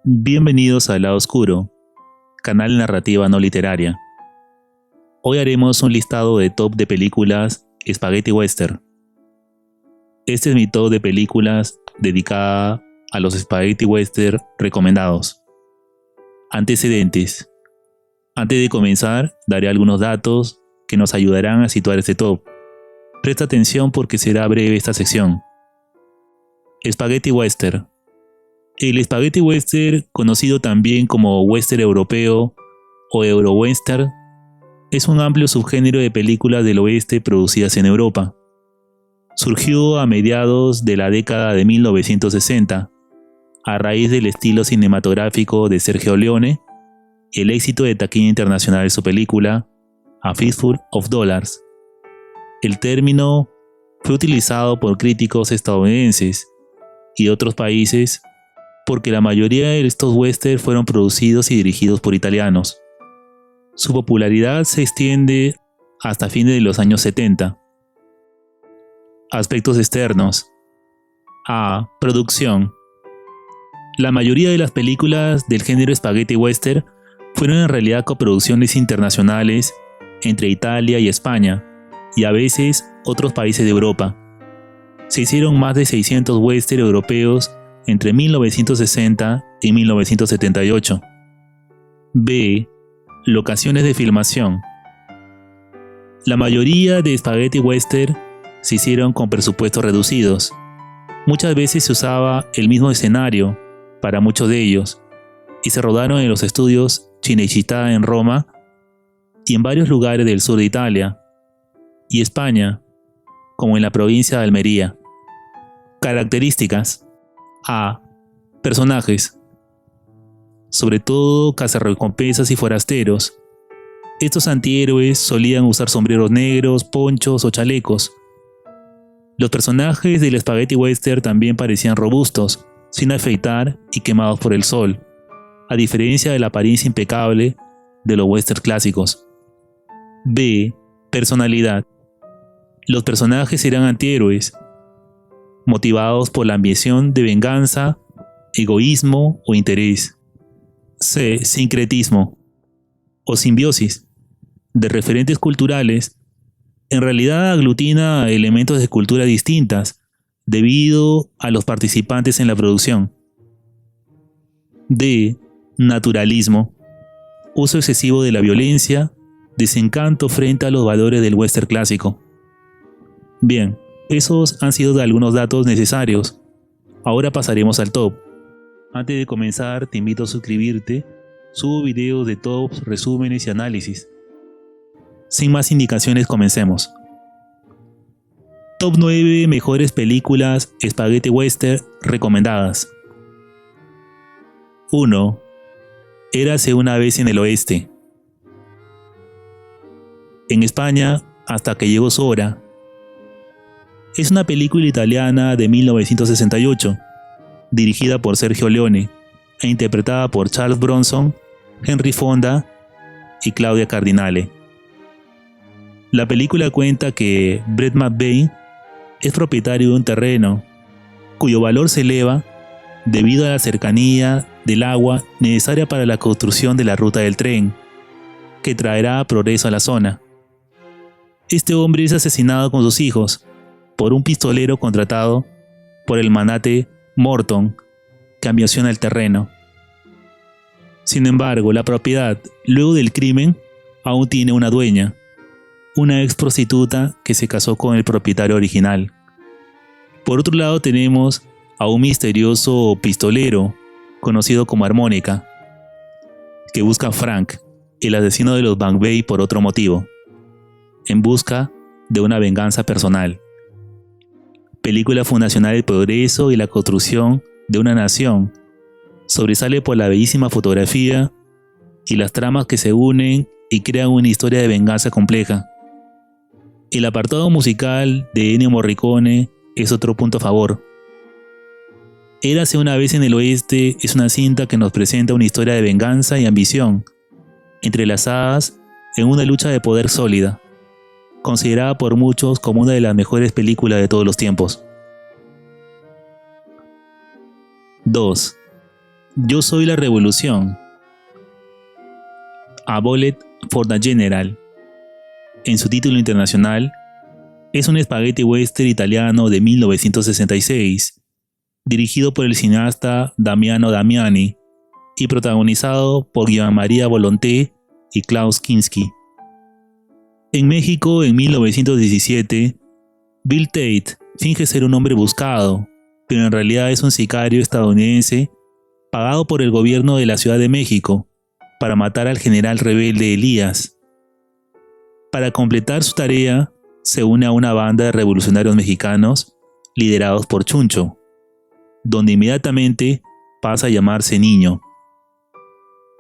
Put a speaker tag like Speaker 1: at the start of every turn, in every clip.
Speaker 1: Bienvenidos al Lado Oscuro, canal de narrativa no literaria. Hoy haremos un listado de top de películas Spaghetti Western. Este es mi top de películas dedicada a los Spaghetti Western recomendados. Antecedentes. Antes de comenzar, daré algunos datos que nos ayudarán a situar este top. Presta atención porque será breve esta sección. Spaghetti Western. El Spaghetti Western, conocido también como Western europeo o Euro-Western, es un amplio subgénero de películas del oeste producidas en Europa. Surgió a mediados de la década de 1960, a raíz del estilo cinematográfico de Sergio Leone, el éxito de taquilla internacional de su película A Fistful of Dollars. El término fue utilizado por críticos estadounidenses y de otros países porque la mayoría de estos westerns fueron producidos y dirigidos por italianos. Su popularidad se extiende hasta fines de los años 70. Aspectos externos. A. Producción. La mayoría de las películas del género Spaghetti Western fueron en realidad coproducciones internacionales entre Italia y España, y a veces otros países de Europa. Se hicieron más de 600 westerns europeos entre 1960 y 1978. B. Locaciones de filmación. La mayoría de Spaghetti Western se hicieron con presupuestos reducidos. Muchas veces se usaba el mismo escenario para muchos de ellos, y se rodaron en los estudios Cinecittà en Roma y en varios lugares del sur de Italia y España, como en la provincia de Almería. Características. A. Personajes. Sobre todo cazarrecompensas y forasteros. Estos antihéroes solían usar sombreros negros, ponchos o chalecos. Los personajes del Spaghetti Western también parecían robustos, sin afeitar y quemados por el sol, a diferencia de la apariencia impecable de los westerns clásicos. B. Personalidad. Los personajes eran antihéroes, motivados por la ambición de venganza, egoísmo o interés. C. Sincretismo o simbiosis de referentes culturales. En realidad aglutina elementos de culturas distintas debido a los participantes en la producción. D. Naturalismo. Uso excesivo de la violencia, desencanto frente a los valores del western clásico. Bien, esos han sido algunos datos necesarios. Ahora pasaremos al top. Antes de comenzar, te invito a suscribirte. Subo videos de tops, resúmenes y análisis. Sin más indicaciones, comencemos. Top 9 mejores películas Spaghetti Western recomendadas. 1. Érase una vez en el oeste. En España, hasta que llegó su hora. Es una película italiana de 1968, dirigida por Sergio Leone e interpretada por Charles Bronson, Henry Fonda y Claudia Cardinale. La película cuenta que Brett McVeigh es propietario de un terreno cuyo valor se eleva debido a la cercanía del agua necesaria para la construcción de la ruta del tren, que traerá progreso a la zona. Este hombre es asesinado con sus hijos por un pistolero contratado por el magnate Morton, que ambiciona el terreno. Sin embargo, la propiedad, luego del crimen, aún tiene una dueña, una ex prostituta que se casó con el propietario original. Por otro lado tenemos a un misterioso pistolero, conocido como Armónica, que busca a Frank, el asesino de los McVeigh, por otro motivo, en busca de una venganza personal. Película fundacional del progreso y la construcción de una nación, sobresale por la bellísima fotografía y las tramas que se unen y crean una historia de venganza compleja. El apartado musical de Ennio Morricone es otro punto a favor. Érase una vez en el oeste es una cinta que nos presenta una historia de venganza y ambición, entrelazadas en una lucha de poder sólida, considerada por muchos como una de las mejores películas de todos los tiempos. 2. Yo soy la revolución. A Bullet for the General. En su título internacional, es un spaghetti western italiano de 1966, dirigido por el cineasta Damiano Damiani y protagonizado por Gianmaria Volonté y Klaus Kinski. En México, en 1917, Bill Tate finge ser un hombre buscado, pero en realidad es un sicario estadounidense pagado por el gobierno de la Ciudad de México para matar al general rebelde Elías. Para completar su tarea, se une a una banda de revolucionarios mexicanos liderados por Chuncho, donde inmediatamente pasa a llamarse Niño.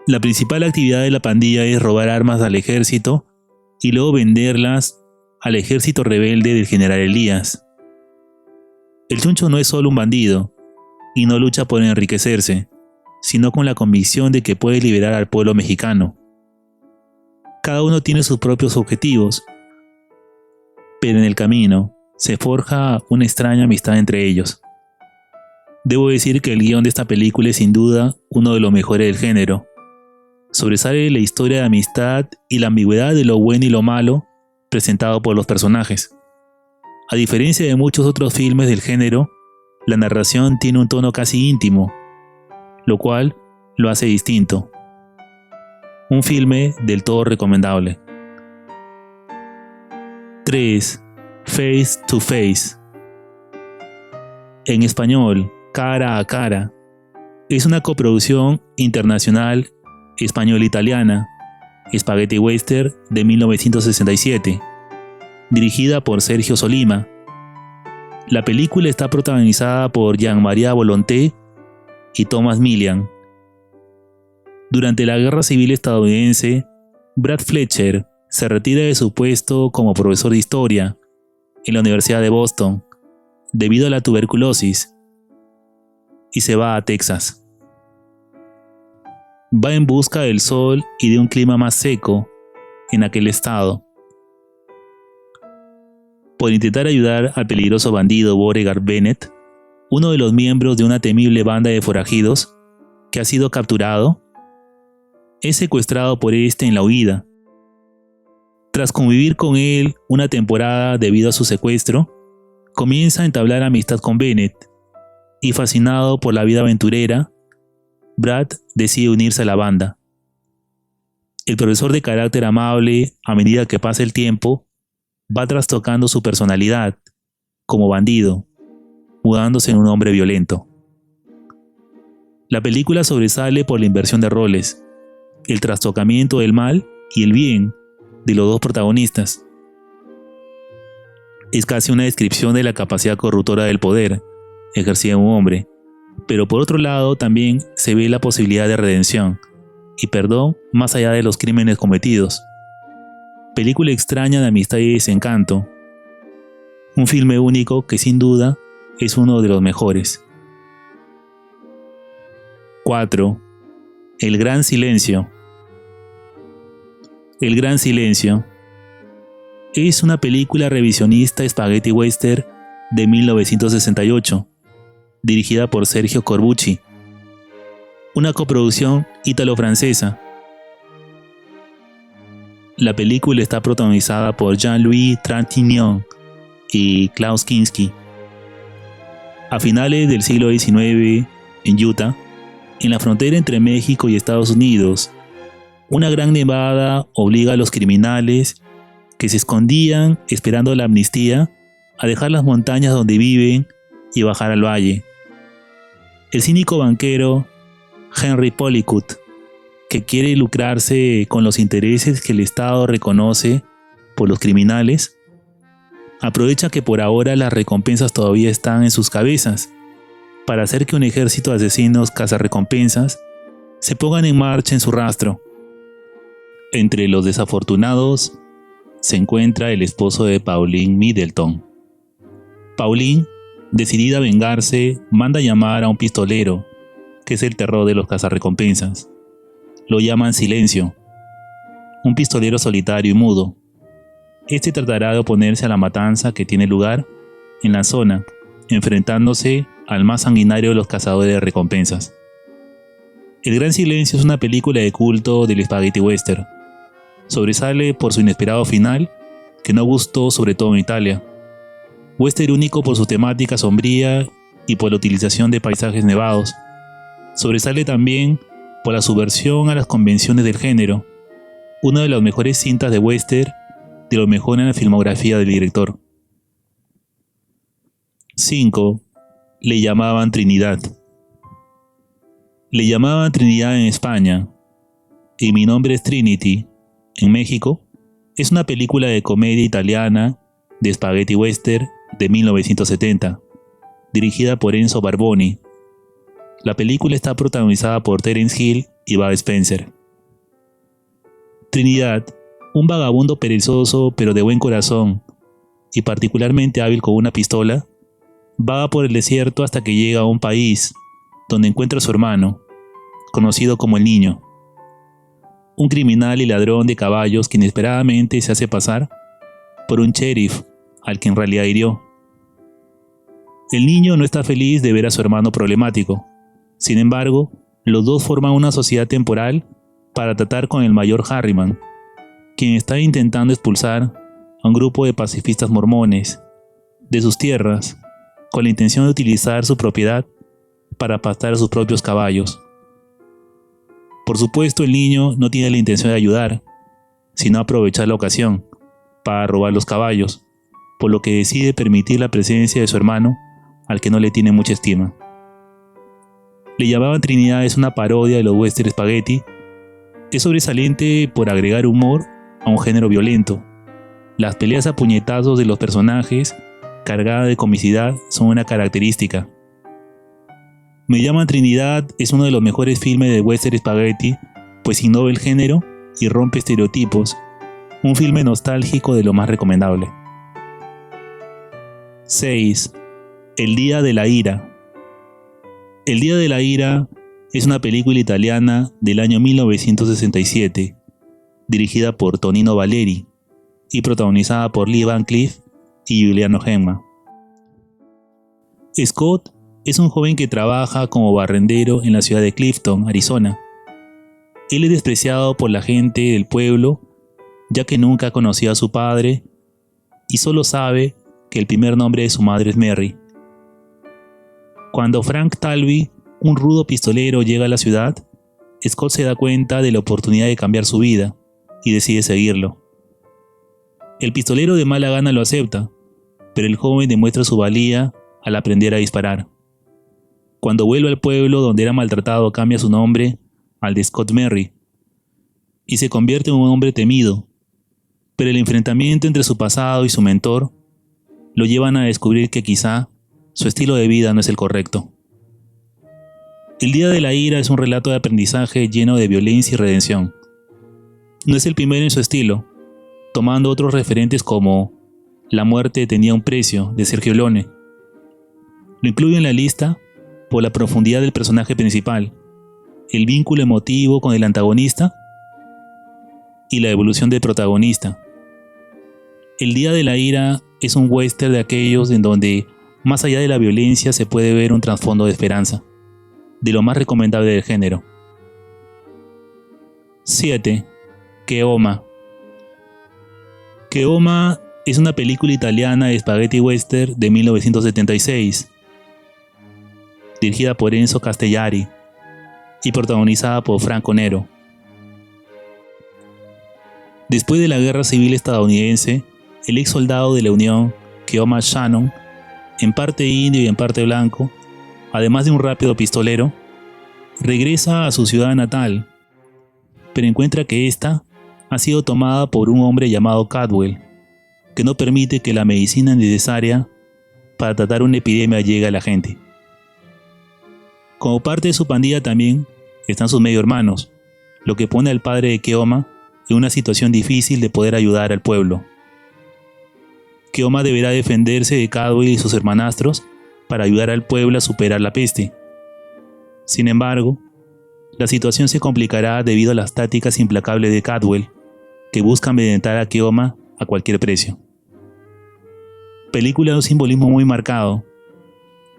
Speaker 1: La principal actividad de la pandilla es robar armas al ejército y luego venderlas al ejército rebelde del general Elías. El Chuncho no es solo un bandido y no lucha por enriquecerse, sino con la convicción de que puede liberar al pueblo mexicano. Cada uno tiene sus propios objetivos, pero en el camino se forja una extraña amistad entre ellos. Debo decir que el guión de esta película es sin duda uno de los mejores del género. Sobresale la historia de amistad y la ambigüedad de lo bueno y lo malo presentado por los personajes. A diferencia de muchos otros filmes del género, la narración tiene un tono casi íntimo, lo cual lo hace distinto. Un filme del todo recomendable. 3. Face to Face. En español, Cara a Cara. Es una coproducción internacional español-italiana, Spaghetti Western de 1967, dirigida por Sergio Solima. La película está protagonizada por Gianmaria Volonté y Thomas Milian. Durante la Guerra Civil estadounidense, Brad Fletcher se retira de su puesto como profesor de historia en la Universidad de Boston debido a la tuberculosis y se va a Texas. Va en busca del sol y de un clima más seco en aquel estado. Por intentar ayudar al peligroso bandido Beauregard Bennett, uno de los miembros de una temible banda de forajidos que ha sido capturado, es secuestrado por este en la huida. Tras convivir con él una temporada debido a su secuestro, comienza a entablar amistad con Bennett y, fascinado por la vida aventurera, Brad decide unirse a la banda. El profesor, de carácter amable, a medida que pasa el tiempo, va trastocando su personalidad como bandido, mudándose en un hombre violento. La película sobresale por la inversión de roles, el trastocamiento del mal y el bien de los dos protagonistas. Es casi una descripción de la capacidad corruptora del poder ejercida en un hombre, pero por otro lado también se ve la posibilidad de redención y perdón más allá de los crímenes cometidos. Película extraña de amistad y desencanto. Un filme único que sin duda es uno de los mejores. 4. El Gran Silencio. El Gran Silencio es una película revisionista spaghetti western de 1968, dirigida por Sergio Corbucci. Una coproducción ítalo-francesa. La película está protagonizada por Jean-Louis Trintignant y Klaus Kinski. A finales del siglo XIX, en Utah, en la frontera entre México y Estados Unidos, una gran nevada obliga a los criminales que se escondían esperando la amnistía a dejar las montañas donde viven y bajar al valle. El cínico banquero Henry Pollicut, que quiere lucrarse con los intereses que el Estado reconoce por los criminales, aprovecha que por ahora las recompensas todavía están en sus cabezas para hacer que un ejército de asesinos cazarrecompensas se pongan en marcha en su rastro. Entre los desafortunados se encuentra el esposo de Pauline Middleton. Pauline, decidida a vengarse, manda llamar a un pistolero, que es el terror de los cazarrecompensas. Lo llaman Silencio, un pistolero solitario y mudo. Este tratará de oponerse a la matanza que tiene lugar en la zona, enfrentándose al más sanguinario de los cazadores de recompensas. El Gran Silencio es una película de culto del spaghetti western. Sobresale por su inesperado final, que no gustó sobre todo en Italia. Western único por su temática sombría y por la utilización de paisajes nevados. Sobresale también por la subversión a las convenciones del género, una de las mejores cintas de western, de lo mejor en la filmografía del director. 5. Le llamaban Trinidad. Le llamaban Trinidad en España, y Mi nombre es Trinity, en México, es una película de comedia italiana de spaghetti western de 1970, dirigida por Enzo Barboni. La película está protagonizada por Terence Hill y Bud Spencer. Trinidad, un vagabundo perezoso pero de buen corazón y particularmente hábil con una pistola, vaga por el desierto hasta que llega a un país donde encuentra a su hermano, conocido como el Niño, un criminal y ladrón de caballos que inesperadamente se hace pasar por un sheriff al que en realidad hirió. El Niño no está feliz de ver a su hermano problemático. Sin embargo, los dos forman una sociedad temporal para tratar con el mayor Harriman, quien está intentando expulsar a un grupo de pacifistas mormones de sus tierras con la intención de utilizar su propiedad para pastar a sus propios caballos. Por supuesto, el Niño no tiene la intención de ayudar, sino aprovechar la ocasión para robar los caballos, por lo que decide permitir la presencia de su hermano, al que no le tiene mucha estima. Le llamaban Trinidad es una parodia de los western spaghetti. Es sobresaliente por agregar humor a un género violento. Las peleas a puñetazos de los personajes, cargadas de comicidad, son una característica. Me llaman Trinidad es uno de los mejores filmes de western spaghetti, pues innova el género y rompe estereotipos. Un filme nostálgico de lo más recomendable. 6. El día de la ira. El día de la ira es una película italiana del año 1967, dirigida por Tonino Valeri y protagonizada por Lee Van Cleef y Giuliano Gemma. Scott es un joven que trabaja como barrendero en la ciudad de Clifton, Arizona. Él es despreciado por la gente del pueblo, ya que nunca ha conocido a su padre y solo sabe que el primer nombre de su madre es Mary. Cuando Frank Talby, un rudo pistolero, llega a la ciudad, Scott se da cuenta de la oportunidad de cambiar su vida y decide seguirlo. El pistolero de mala gana lo acepta, pero el joven demuestra su valía al aprender a disparar. Cuando vuelve al pueblo donde era maltratado, cambia su nombre al de Scott Merry y se convierte en un hombre temido, pero el enfrentamiento entre su pasado y su mentor lo llevan a descubrir que quizá su estilo de vida no es el correcto. El día de la ira es un relato de aprendizaje lleno de violencia y redención. No es el primero en su estilo, tomando otros referentes como La muerte tenía un precio, de Sergio Leone. Lo incluyo en la lista por la profundidad del personaje principal, el vínculo emotivo con el antagonista y la evolución del protagonista. El día de la ira es un western de aquellos en donde, más allá de la violencia, se puede ver un trasfondo de esperanza, de lo más recomendable del género. 7. Keoma. Keoma es una película italiana de spaghetti western de 1976, dirigida por Enzo Castellari y protagonizada por Franco Nero. Después de la Guerra Civil estadounidense, el ex soldado de la Unión, Keoma Shannon, en parte indio y en parte blanco, además de un rápido pistolero, regresa a su ciudad natal, pero encuentra que ésta ha sido tomada por un hombre llamado Cadwell, que no permite que la medicina necesaria para tratar una epidemia llegue a la gente. Como parte de su pandilla también están sus medio hermanos, lo que pone al padre de Keoma en una situación difícil de poder ayudar al pueblo. Keoma deberá defenderse de Cadwell y sus hermanastros para ayudar al pueblo a superar la peste. Sin embargo, la situación se complicará debido a las tácticas implacables de Cadwell, que busca amedrentar a Keoma a cualquier precio. Película de un simbolismo muy marcado.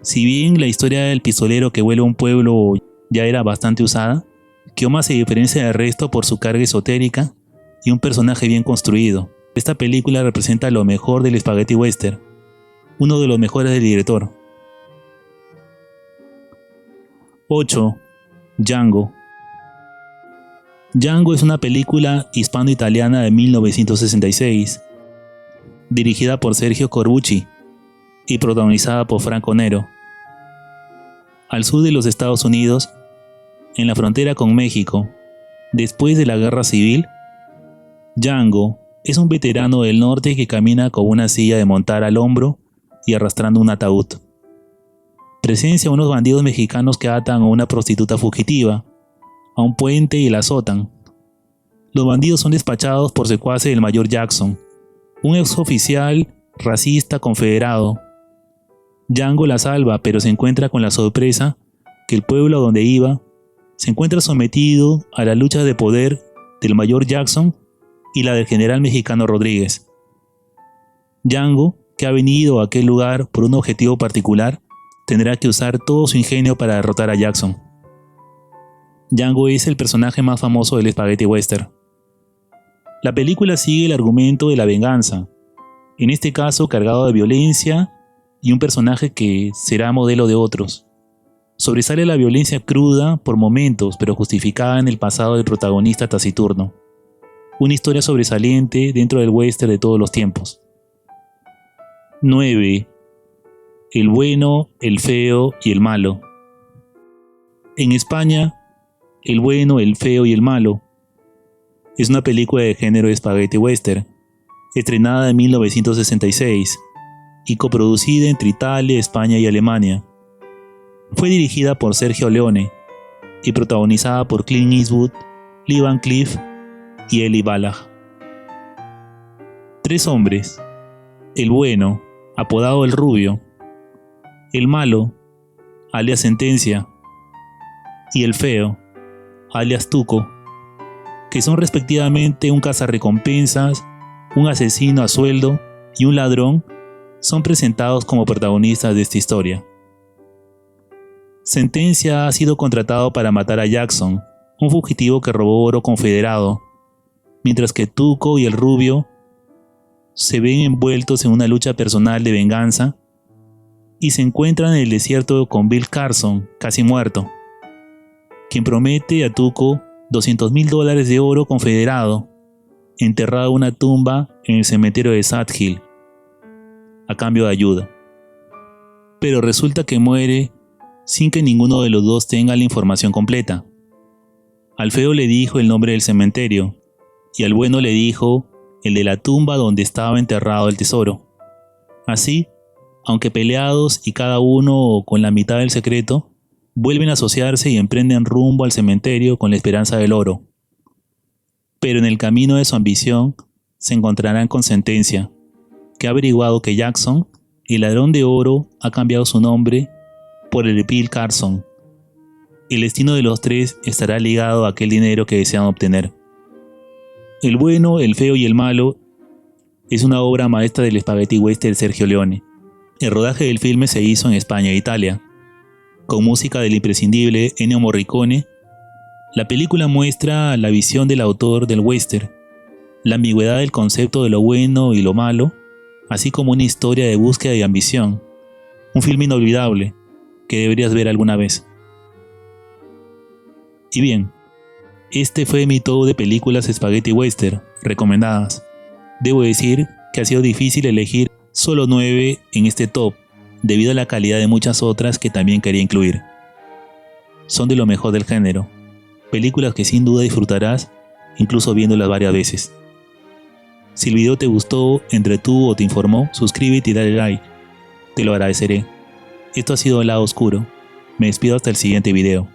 Speaker 1: Si bien la historia del pistolero que vuelve a un pueblo ya era bastante usada, Kioma se diferencia del resto por su carga esotérica y un personaje bien construido. Esta película representa lo mejor del spaghetti western, uno de los mejores del director. 8. Django. Django es una película hispano-italiana de 1966, dirigida por Sergio Corbucci y protagonizada por Franco Nero. Al sur de los Estados Unidos, en la frontera con México, después de la Guerra Civil, Django es un veterano del norte que camina con una silla de montar al hombro y arrastrando un ataúd. Presencia unos bandidos mexicanos que atan a una prostituta fugitiva a un puente y la azotan. Los bandidos son despachados por secuaces del mayor Jackson, un exoficial racista confederado. Django la salva, pero se encuentra con la sorpresa que el pueblo a donde iba se encuentra sometido a la lucha de poder del mayor Jackson y la del general mexicano Rodríguez. Django, que ha venido a aquel lugar por un objetivo particular, tendrá que usar todo su ingenio para derrotar a Jackson. Django es el personaje más famoso del spaghetti western. La película sigue el argumento de la venganza, en este caso cargado de violencia y un personaje que será modelo de otros. Sobresale la violencia cruda por momentos, pero justificada en el pasado del protagonista taciturno. Una historia sobresaliente dentro del western de todos los tiempos. 9. El bueno, el feo y el malo. En España, El bueno, el feo y el malo es una película de género de spaghetti western, estrenada en 1966 y coproducida entre Italia, España y Alemania. Fue dirigida por Sergio Leone y protagonizada por Clint Eastwood, Lee Van Cleef y Eli Wallach. 3 hombres: el bueno, apodado el Rubio; el malo, alias Sentencia; y el feo, alias Tuco, que son respectivamente un cazarrecompensas, un asesino a sueldo y un ladrón, son presentados como protagonistas de esta historia. Sentencia ha sido contratado para matar a Jackson, un fugitivo que robó oro confederado, mientras que Tuco y el Rubio se ven envueltos en una lucha personal de venganza y se encuentran en el desierto con Bill Carson, casi muerto, quien promete a Tuco $200,000 de oro confederado, enterrado en una tumba en el cementerio de Sad Hill, a cambio de ayuda. Pero resulta que muere sin que ninguno de los dos tenga la información completa. Al feo le dijo el nombre del cementerio, y al bueno le dijo el de la tumba donde estaba enterrado el tesoro. Así, aunque peleados y cada uno con la mitad del secreto, vuelven a asociarse y emprenden rumbo al cementerio con la esperanza del oro. Pero en el camino de su ambición se encontrarán con Sentencia, que ha averiguado que Jackson, el ladrón de oro, ha cambiado su nombre por el de Bill Carson. El destino de los tres estará ligado a aquel dinero que desean obtener. El bueno, el feo y el malo es una obra maestra del spaghetti western de Sergio Leone. El rodaje del filme se hizo en España e Italia, con música del imprescindible Ennio Morricone. La película muestra la visión del autor del western, la ambigüedad del concepto de lo bueno y lo malo, así como una historia de búsqueda y ambición. Un filme inolvidable que deberías ver alguna vez. Y bien, este fue mi top de películas spaghetti western recomendadas. Debo decir que ha sido difícil elegir solo 9 en este top, debido a la calidad de muchas otras que también quería incluir. Son de lo mejor del género, películas que sin duda disfrutarás, incluso viéndolas varias veces. Si el video te gustó, entretuvo o te informó, suscríbete y dale like, te lo agradeceré. Esto ha sido El Lado Oscuro, me despido hasta el siguiente video.